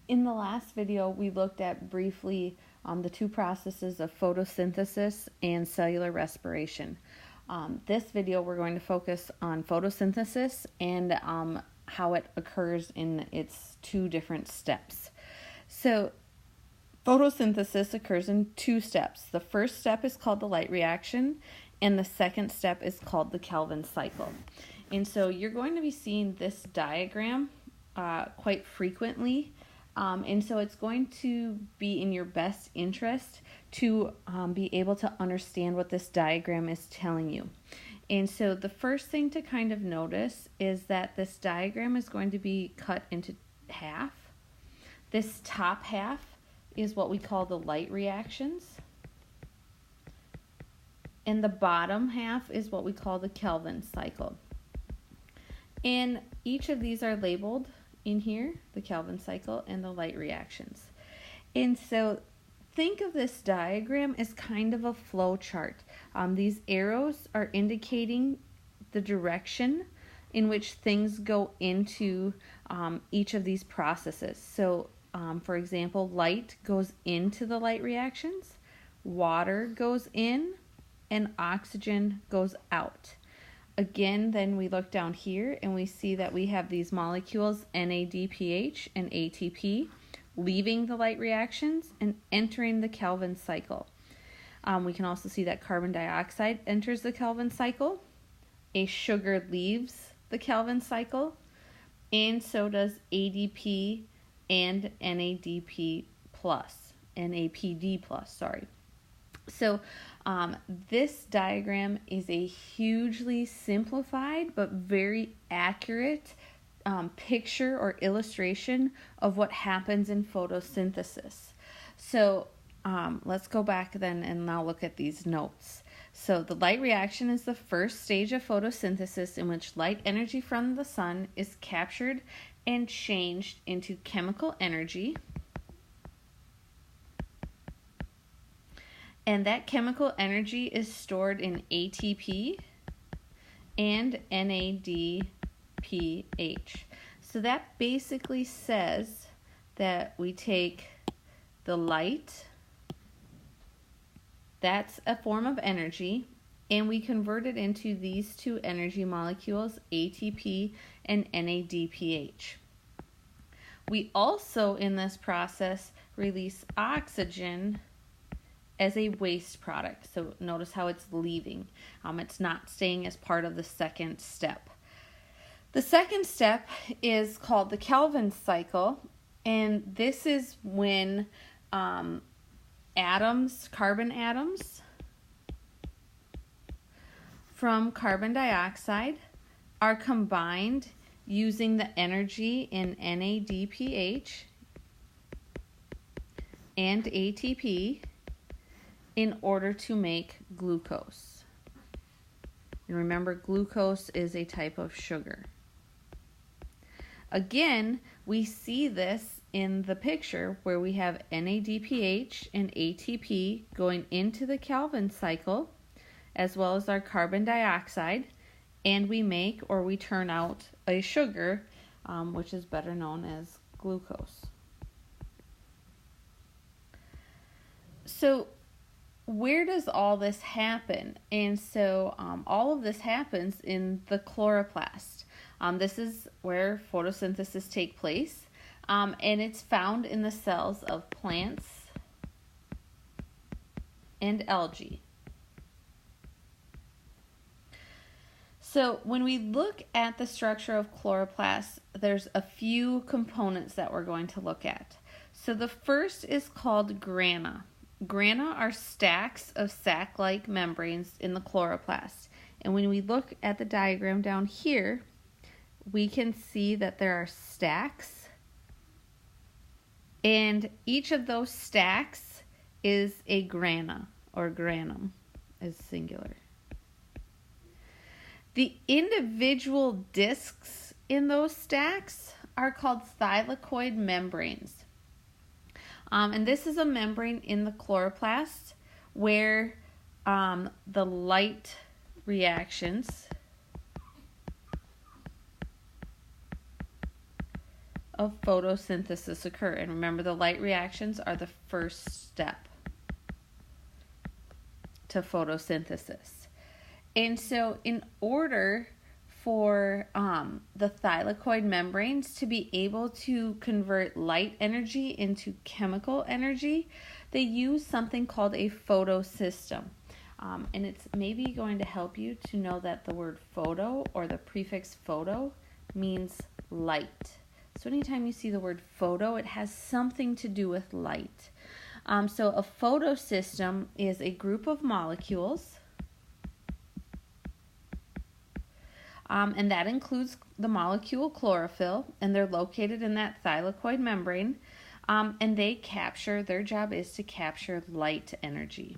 In the last video, we looked at briefly the two processes of photosynthesis and cellular respiration. This video, we're going to focus on photosynthesis and how it occurs in its two different steps. So, photosynthesis occurs in two steps. The first step is called the light reaction, and the second step is called the Calvin cycle. And so you're going to be seeing this diagram quite frequently. And so it's going to be in your best interest to be able to understand what this diagram is telling you. And so the first thing to kind of notice is that this diagram is going to be cut into half. This top half is what we call the light reactions. And the bottom half is what we call the Calvin cycle. And each of these are labeled in here, the Calvin cycle and the light reactions. And so think of this diagram as kind of a flow chart. These arrows are indicating the direction in which things go into each of these processes. So for example, light goes into the light reactions, water goes in, and oxygen goes out. Again, then we look down here and we see that we have these molecules NADPH and ATP leaving the light reactions and entering the Calvin cycle. We can also see that carbon dioxide enters the Calvin cycle, a sugar leaves the Calvin cycle, and so does ADP and NADP+, NAPD+, sorry. So this diagram is a hugely simplified but very accurate picture or illustration of what happens in photosynthesis. So let's go back then and now look at these notes. So the light reaction is the first stage of photosynthesis in which light energy from the sun is captured and changed into chemical energy. And that chemical energy is stored in ATP and NADPH. So that basically says that we take the light, that's a form of energy, and we convert it into these two energy molecules, ATP and NADPH. We also, in this process, release oxygen as a waste product. So notice how it's leaving. It's not staying as part of the second step. The second step is called the Calvin cycle, and this is when carbon atoms from carbon dioxide are combined using the energy in NADPH and ATP in order to make glucose. And remember, glucose is a type of sugar. Again, we see this in the picture where we have NADPH and ATP going into the Calvin cycle, as well as our carbon dioxide, and we make or we turn out a sugar, which is better known as glucose. So where does all this happen? And so all of this happens in the chloroplast. This is where photosynthesis takes place, and it's found in the cells of plants and algae. So when we look at the structure of chloroplasts, there's a few components that we're going to look at. So the first is called grana. Grana are stacks of sac-like membranes in the chloroplast. And when we look at the diagram down here, we can see that there are stacks. And each of those stacks is a grana, or granum is singular. The individual discs in those stacks are called thylakoid membranes. And this is a membrane in the chloroplast where the light reactions of photosynthesis occur. And remember, the light reactions are the first step to photosynthesis. And so in order for the thylakoid membranes to be able to convert light energy into chemical energy, they use something called a photosystem. And it's maybe going to help you to know that the word photo or the prefix photo means light. So anytime you see the word photo, it has something to do with light. So a photosystem is a group of molecules, and that includes the molecule chlorophyll, and they're located in that thylakoid membrane, and their job is to capture light energy.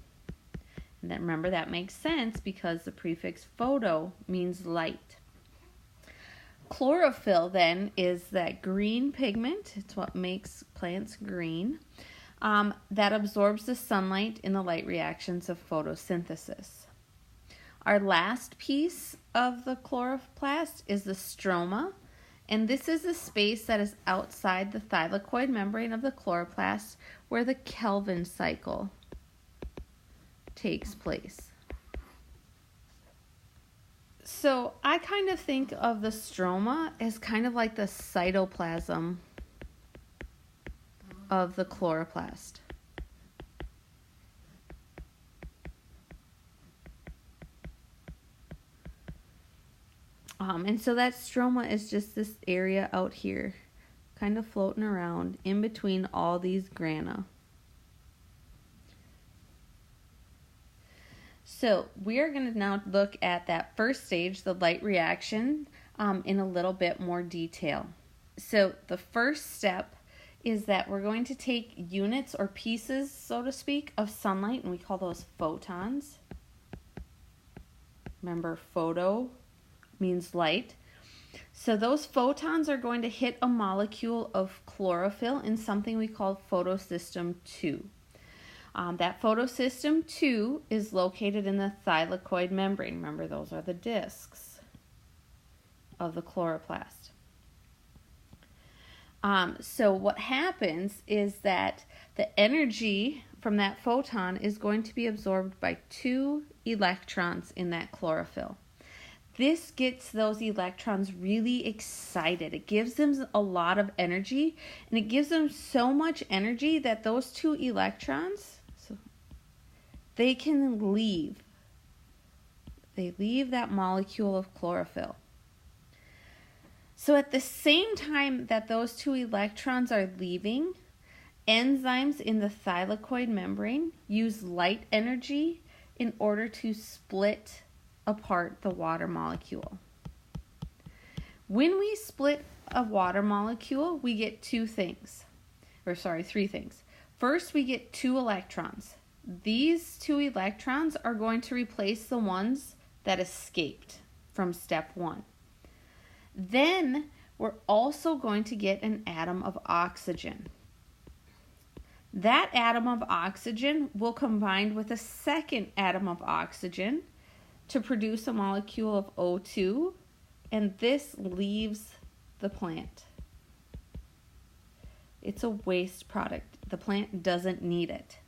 And then remember, that makes sense because the prefix photo means light. Chlorophyll then is that green pigment. It's what makes plants green. That absorbs the sunlight in the light reactions of photosynthesis. Our last piece of the chloroplast is the stroma, and this is the space that is outside the thylakoid membrane of the chloroplast where the Calvin cycle takes place. So I kind of think of the stroma as kind of like the cytoplasm of the chloroplast. And so that stroma is just this area out here, kind of floating around in between all these grana. So we are going to now look at that first stage, the light reaction, in a little bit more detail. So the first step is that we're going to take units or pieces, so to speak, of sunlight, and we call those photons. Remember, photo means light. So those photons are going to hit a molecule of chlorophyll in something we call photosystem 2. That photosystem 2 is located in the thylakoid membrane. Remember, those are the discs of the chloroplast. So what happens is that the energy from that photon is going to be absorbed by 2 electrons in that chlorophyll. This gets those electrons really excited. It gives them a lot of energy, and it gives them so much energy that those 2 electrons, they can leave. They leave that molecule of chlorophyll. So at the same time that those 2 electrons are leaving, enzymes in the thylakoid membrane use light energy in order to split apart the water molecule. When we split a water molecule, we get 3 things. First, we get 2 electrons. These 2 electrons are going to replace the ones that escaped from step 1. Then we're also going to get an atom of oxygen. That atom of oxygen will combine with a second atom of oxygen to produce a molecule of O2, and this leaves the plant. It's a waste product. The plant doesn't need it.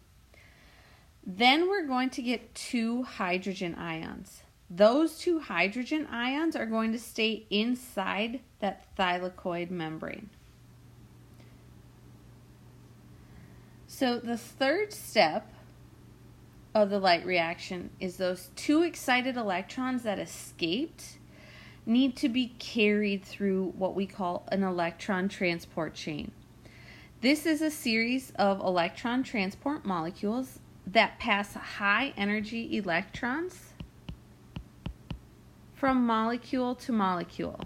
Then we're going to get 2 hydrogen ions. Those 2 hydrogen ions are going to stay inside that thylakoid membrane. So the third step of the light reaction is those 2 excited electrons that escaped need to be carried through what we call an electron transport chain. This is a series of electron transport molecules that pass high energy electrons from molecule to molecule.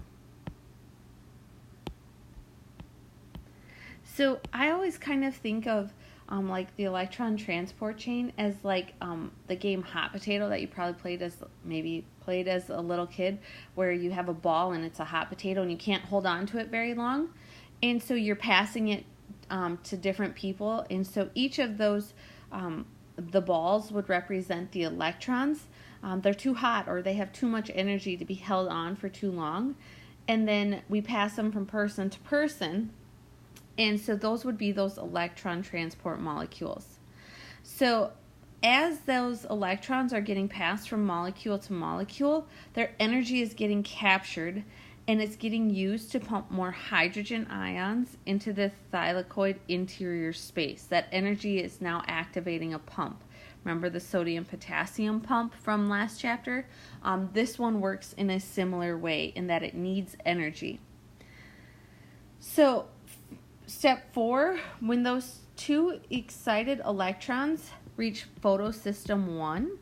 So I always kind of think of like the electron transport chain as like the game Hot Potato that you probably played as a little kid, where you have a ball and it's a hot potato and you can't hold on to it very long, and so you're passing it to different people, and so each of those the balls would represent the electrons. They're too hot or they have too much energy to be held on for too long, and then we pass them from person to person, And so those would be those electron transport molecules. So as those electrons are getting passed from molecule to molecule, their energy is getting captured and it's getting used to pump more hydrogen ions into the thylakoid interior space. That energy is now activating a pump. Remember the sodium-potassium pump from last chapter? This one works in a similar way in that it needs energy. So step 4, when those two excited electrons reach photosystem 1,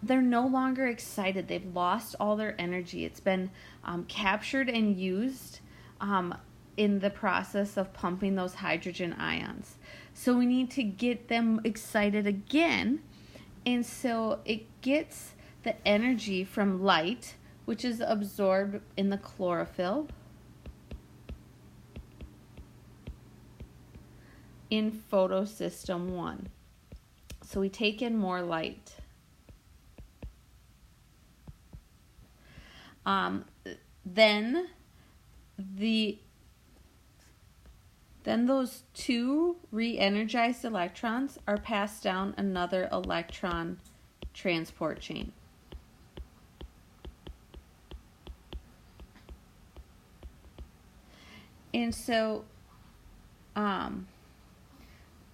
they're no longer excited. They've lost all their energy. It's been captured and used in the process of pumping those hydrogen ions. So we need to get them excited again. And so it gets the energy from light, which is absorbed in the chlorophyll, in photosystem 1. So we take in more light. Then those two re-energized electrons are passed down another electron transport chain. And so the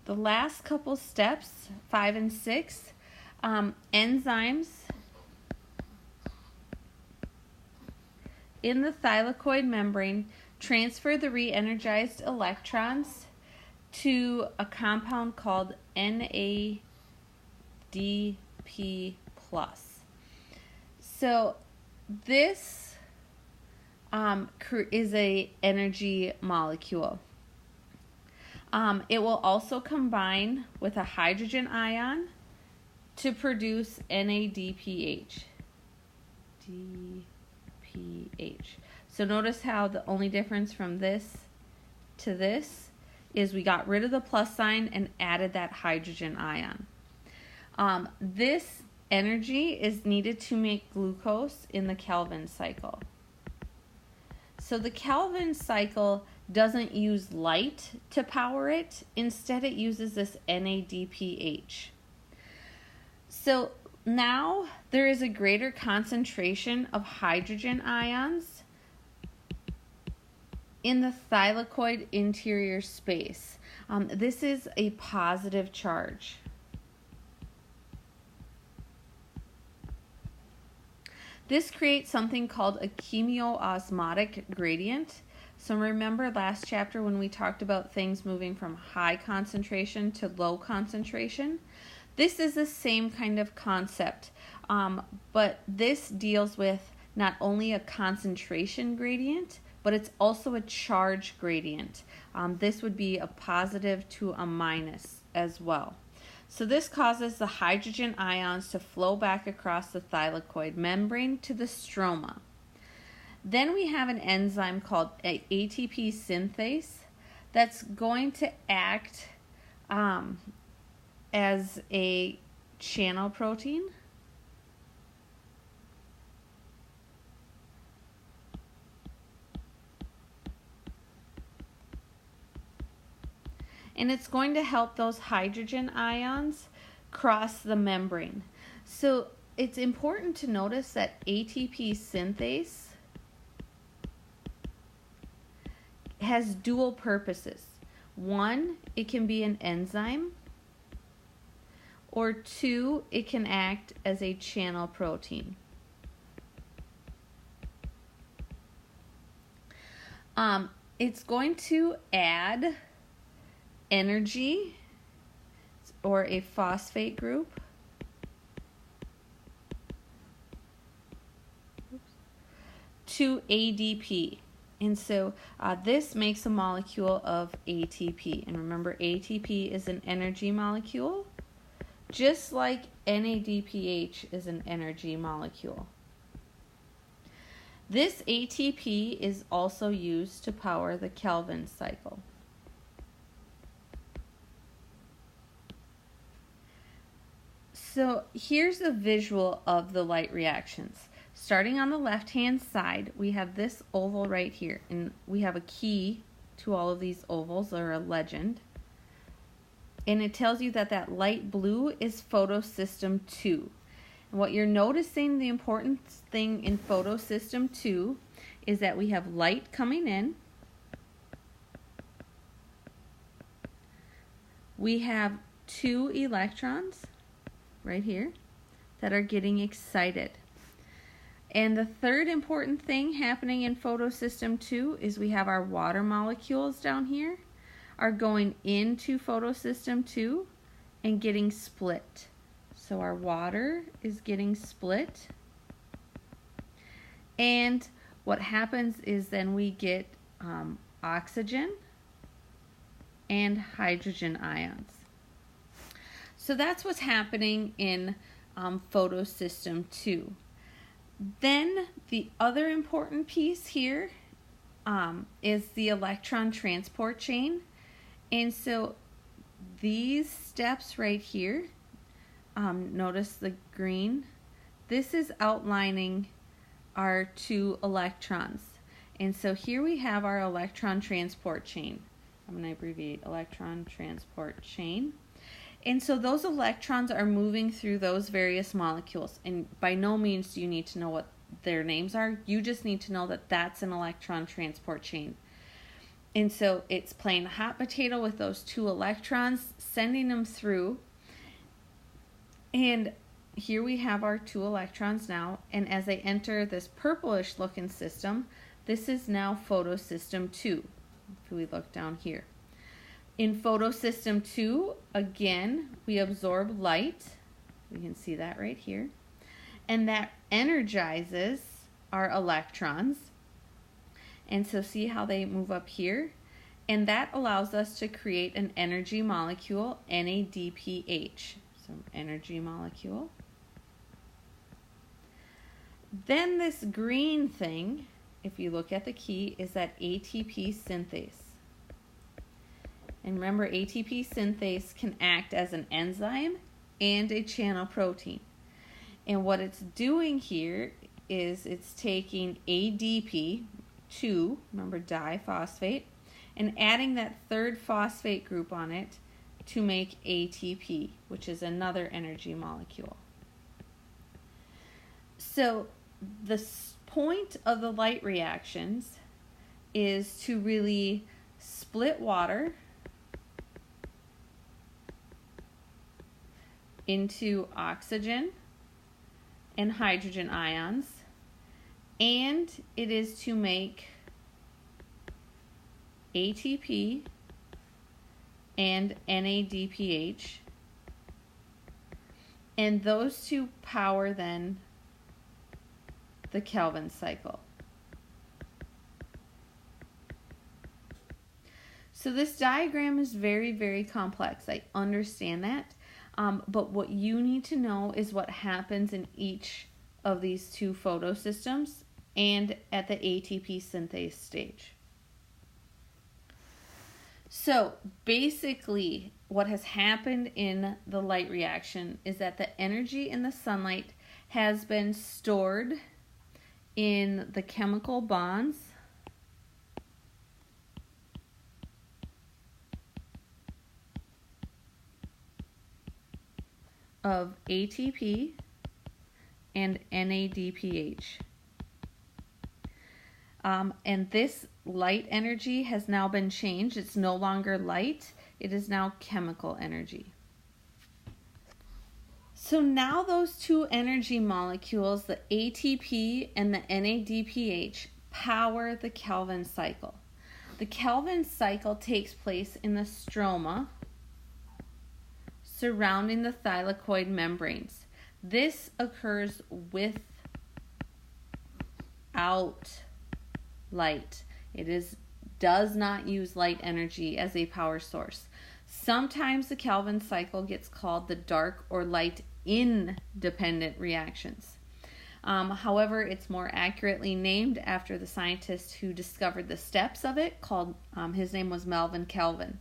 last couple steps, 5 and 6, enzymes in the thylakoid membrane transfer the re-energized electrons to a compound called NADP+. So this is a energy molecule. It will also combine with a hydrogen ion to produce NADPH. So notice how the only difference from this to this is we got rid of the plus sign and added that hydrogen ion. This energy is needed to make glucose in the Calvin cycle. So the Calvin cycle doesn't use light to power it. Instead, it uses this NADPH. So now there is a greater concentration of hydrogen ions in the thylakoid interior space. This is a positive charge. This creates something called a chemiosmotic gradient. So remember last chapter when we talked about things moving from high concentration to low concentration? This is the same kind of concept, but this deals with not only a concentration gradient, but it's also a charge gradient. This would be a positive to a minus as well. So this causes the hydrogen ions to flow back across the thylakoid membrane to the stroma. Then we have an enzyme called ATP synthase that's going to act as a channel protein. And it's going to help those hydrogen ions cross the membrane. So it's important to notice that ATP synthase has dual purposes. One, it can be an enzyme, or two, it can act as a channel protein. It's going to add energy or a phosphate group to ADP. And so this makes a molecule of ATP. And remember, ATP is an energy molecule, just like NADPH is an energy molecule. This ATP is also used to power the Calvin cycle. So here's a visual of the light reactions. starting on the left-hand side, we have this oval right here, and we have a key to all of these ovals, or a legend. And it tells you that that light blue is photosystem 2. And what you're noticing, the important thing in photosystem 2 is that we have light coming in. We have 2 electrons right here that are getting excited. And the third important thing happening in photosystem 2 is we have our water molecules down here are going into photosystem 2 and getting split. So our water is getting split. And what happens is then we get oxygen and hydrogen ions. So that's what's happening in photosystem 2. Then the other important piece here is the electron transport chain. And so these steps right here, notice the green, this is outlining our 2 electrons. And so here we have our electron transport chain. I'm going to abbreviate electron transport chain. And so those electrons are moving through those various molecules. And by no means do you need to know what their names are. You just need to know that that's an electron transport chain. And so it's playing hot potato with those 2 electrons, sending them through. And here we have our 2 electrons now. And as they enter this purplish looking system, this is now photosystem 2. If we look down here. In photosystem 2, again, we absorb light. We can see that right here. And that energizes our electrons. And so see how they move up here? And that allows us to create an energy molecule, NADPH. So energy molecule. Then this green thing, if you look at the key, is that ATP synthase. And remember, ATP synthase can act as an enzyme and a channel protein. And what it's doing here is it's taking ADP, 2, remember diphosphate, and adding that 3rd phosphate group on it to make ATP, which is another energy molecule. So the point of the light reactions is to really split water into oxygen and hydrogen ions, and it is to make ATP and NADPH, and those 2 power then the Calvin cycle. So this diagram is very, very complex. I understand that. But what you need to know is what happens in each of these 2 photosystems and at the ATP synthase stage. So basically what has happened in the light reaction is that the energy in the sunlight has been stored in the chemical bonds of ATP and NADPH. And this light energy has now been changed. It's no longer light. It is now chemical energy. So now those 2 energy molecules, the ATP and the NADPH, power the Calvin cycle. The Calvin cycle takes place in the stroma surrounding the thylakoid membranes. This occurs without light. It does not use light energy as a power source. Sometimes the Calvin cycle gets called the dark or light independent reactions. However, it's more accurately named after the scientist who discovered the steps of it, his name was Melvin Kelvin.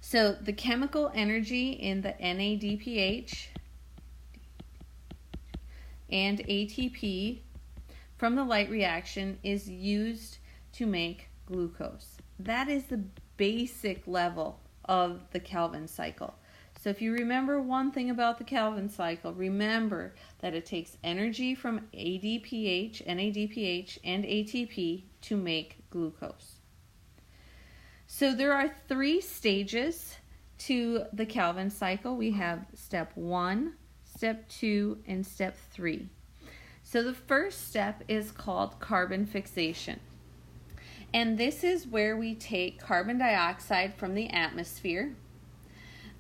So the chemical energy in the NADPH and ATP from the light reaction is used to make glucose. That is the basic level of the Calvin cycle. So if you remember one thing about the Calvin cycle, remember that it takes energy from ADPH, NADPH, and ATP to make glucose. So there are 3 stages to the Calvin cycle. We have step 1, step 2, and step 3. So the first step is called carbon fixation. And this is where we take carbon dioxide from the atmosphere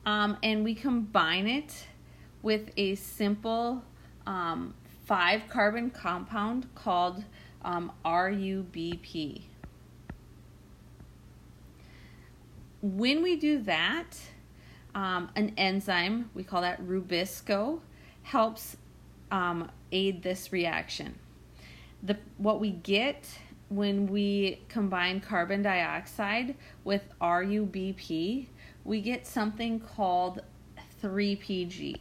and we combine it with a simple 5-carbon compound called RUBP. When we do that, an enzyme, we call that Rubisco, helps aid this reaction. What we get when we combine carbon dioxide with RUBP, we get something called 3PG.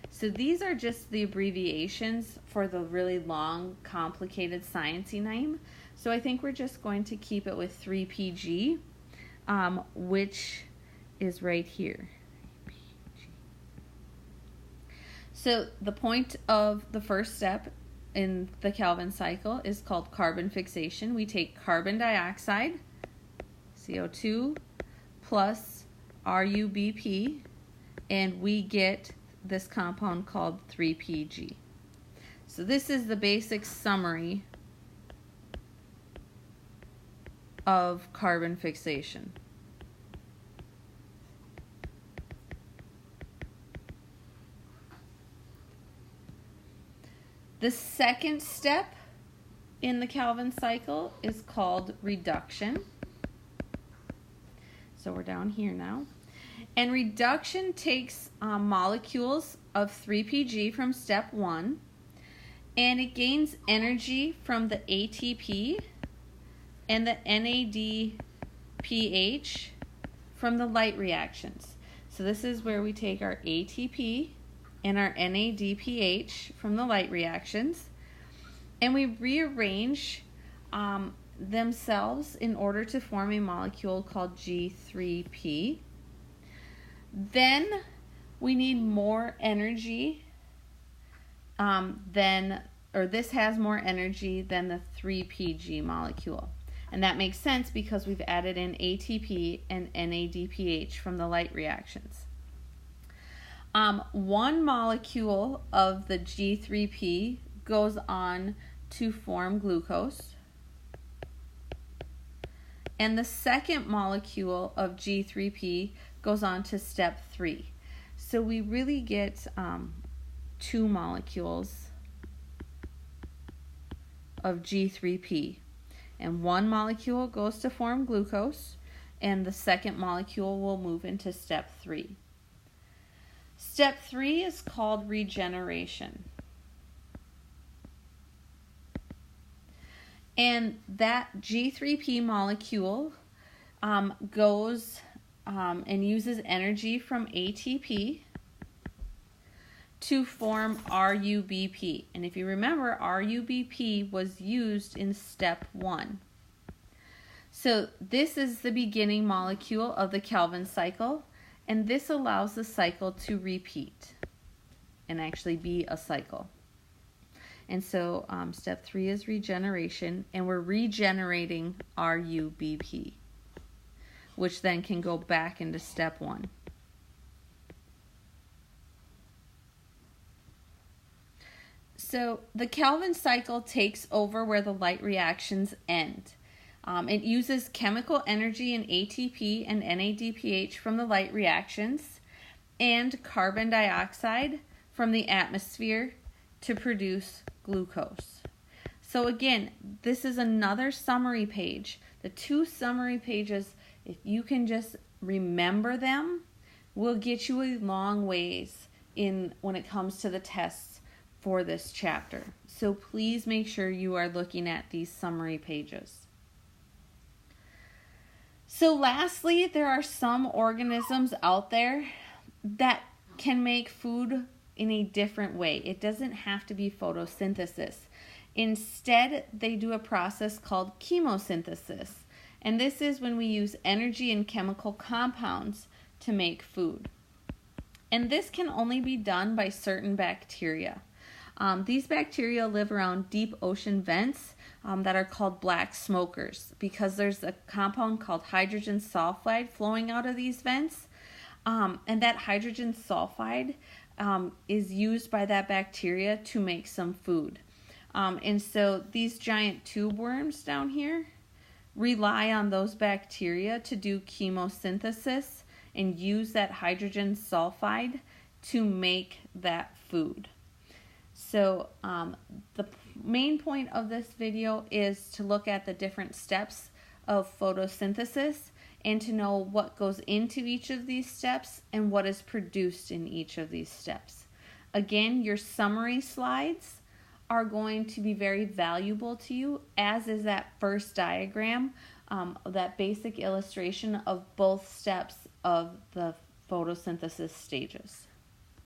So these are just the abbreviations for the really long, complicated sciencey name. So I think we're just going to keep it with 3PG, which is right here. So the point of the first step in the Calvin cycle is called carbon fixation. We take carbon dioxide, CO2, plus RUBP, and we get this compound called 3PG. So this is the basic summary of carbon fixation. The second step in the Calvin cycle is called reduction. So we're down here now. And reduction takes molecules of 3PG from step 1, and it gains energy from the ATP and the NADPH from the light reactions. So this is where we take our ATP and our NADPH from the light reactions, and we rearrange themselves in order to form a molecule called G3P. Then we need more energy this has more energy than the 3PG molecule. And that makes sense because we've added in ATP and NADPH from the light reactions. One molecule of the G3P goes on to form glucose. And the second molecule of G3P goes on to step 3. So we really get 2 molecules of G3P. And one molecule goes to form glucose, and the second molecule will move into step 3. Step 3 is called regeneration. And that G3P molecule goes and uses energy from ATP to form RUBP. And if you remember, RUBP was used in step 1. So this is the beginning molecule of the Calvin cycle, and this allows the cycle to repeat and actually be a cycle. And so step 3 is regeneration, and we're regenerating RUBP, which then can go back into step 1. So the Calvin cycle takes over where the light reactions end. It uses chemical energy in ATP and NADPH from the light reactions and carbon dioxide from the atmosphere to produce glucose. So again, this is another summary page. The 2 summary pages, if you can just remember them, will get you a long ways when it comes to the tests for this chapter. So please make sure you are looking at these summary pages. So lastly, there are some organisms out there that can make food in a different way. It doesn't have to be photosynthesis. Instead, they do a process called chemosynthesis. And this is when we use energy and chemical compounds to make food. And this can only be done by certain bacteria. These bacteria live around deep ocean vents that are called black smokers because there's a compound called hydrogen sulfide flowing out of these vents. And that hydrogen sulfide is used by that bacteria to make some food. And so these giant tube worms down here rely on those bacteria to do chemosynthesis and use that hydrogen sulfide to make that food. So the main point of this video is to look at the different steps of photosynthesis and to know what goes into each of these steps and what is produced in each of these steps. Again, your summary slides are going to be very valuable to you, as is that first diagram, that basic illustration of both steps of the photosynthesis stages.